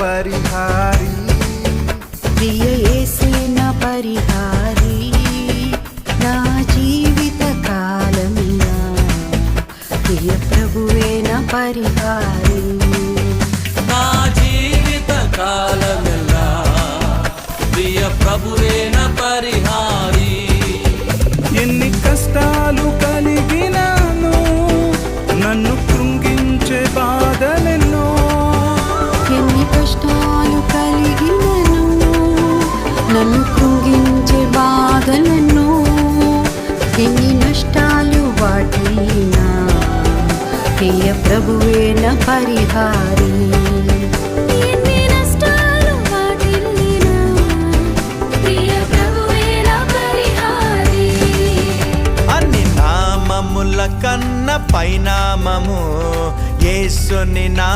పరిహారి, ప్రియ యేసే నా పరిహారి, నా జీవిత కాలమిలా ప్రియ ప్రభువే నా పరిహారి, నా జీవిత కాలమెల్లా ప్రియ ప్రభువే నా పరిహారి. ఎన్ని కష్టాలు కలిగినాను, నన్ను కృంగించే బాధలెన్నో, ఎన్ని కష్టాలు కలిగినను, నన్ను కృంగించే బాధలను, ఎన్ని నష్టాలు వాటిల్లినా ప్రియ ప్రభువే నా పరిహారి, ఎన్ని నష్టాలు వాటిల్లినా ప్రియ ప్రభువే నా పరిహారి. అన్ని నామముల కన్న పైనామము యేసుని నా